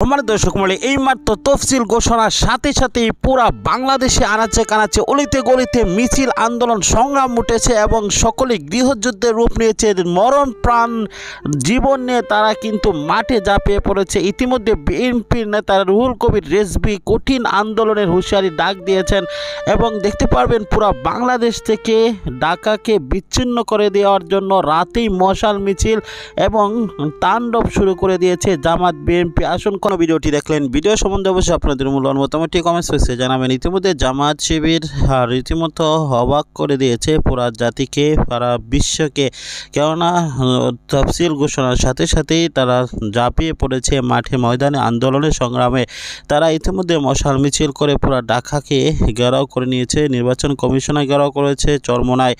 আমার দর্শক মণ্ডলী এইমাত্র তফসিল ঘোষণার সাথে সাথেই পুরা বাংলাদেশে আনাচে কানাচে অলিতে গলিতে মিছিল আন্দোলন সংগ্রাম উঠেছে এবং সকলে গৃহযুদ্ধের রূপ নিয়েছে। মরণ প্রাণ জীবন নিয়ে তারা কিন্তু মাঠে ঝাঁপিয়ে পড়েছে। ইতিমধ্যে বিএনপির নেতা রুহুল কবির রিজভী কঠিন আন্দোলনের হুঁশিয়ারি ডাক দিয়েছেন এবং দেখতে পারবেন পুরা বাংলাদেশ থেকে ঢাকাকে বিচ্ছিন্ন করে দেওয়ার জন্য রাতেই মশাল মিছিল এবং তাণ্ডব শুরু করে দিয়েছে জামাত বিএনপি। আসুন ভিডিওটি দেখলেন, ভিডিও সম্বন্ধে অবশ্যই আপনাদের মূল্যবান মতামতটি কমেন্টস বক্সে জানাবেন। ইতিমধ্যে জামাত শিবির রীতিমতো অবাক করে দিয়েছে পুরা জাতিকে, সারা বিশ্বকে, কেননা তফসিল ঘোষণার সাথে সাথেই তারা ঝাঁপিয়ে পড়েছে মাঠে ময়দানে আন্দোলনের সংগ্রামে। তারা ইতিমধ্যে মশাল মিছিল করে পুরা ঢাকাকে ঘেরাও করে নিয়েছে, নির্বাচন কমিশনে ঘেরাও করেছে চরমোনাই।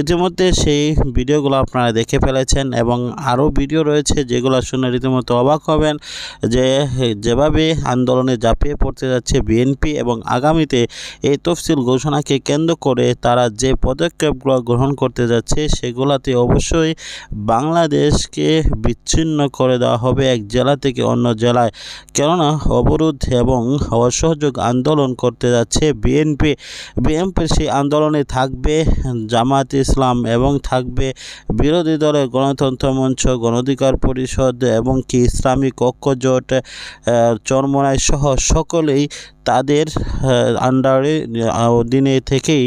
ইতিমধ্যে সেই ভিডিওগুলো আপনারা দেখে ফেলেছেন এবং আরও ভিডিও রয়েছে যেগুলো শুনে রীতিমতো অবাক হবেন যে যেভাবে আন্দোলনে ঝাঁপিয়ে পড়তে যাচ্ছে বিএনপি এবং আগামীতে এই তফসিল ঘোষণাকে কেন্দ্র করে তারা যে পদক্ষেপগুলো গ্রহণ করতে যাচ্ছে সেগুলোতে অবশ্যই বাংলাদেশকে বিচ্ছিন্ন করে দেওয়া হবে এক জেলা থেকে অন্য জেলায়। কেননা অবরোধ এবং অসহযোগ আন্দোলন করতে যাচ্ছে বিএনপির সেই আন্দোলনে থাকবে জামাত ইসলাম এবং থাকবে বিরোধী দলের গণতন্ত্র মঞ্চ, গণঅধিকার পরিষদ এবং কি ইসলামিক ঐক্যজোট, চরমোনাই সহ সকলেই তাদের আন্ডারে অধীনে থেকেই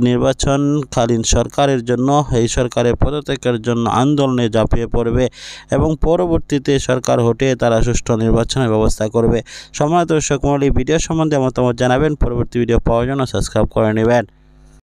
নির্বাচনকালীন সরকারের জন্য, এই সরকারের পদত্যাগের জন্য আন্দোলনে ঝাঁপিয়ে পড়বে এবং পরবর্তীতে সরকার হটিয়ে তারা সুষ্ঠু নির্বাচনের ব্যবস্থা করবে। সম্মানিত দর্শক মণ্ডলী, ভিডিও সম্বন্ধে মতামত জানাবেন, পরবর্তী ভিডিও পাওয়ার জন্য সাবস্ক্রাইব করে নেবেন।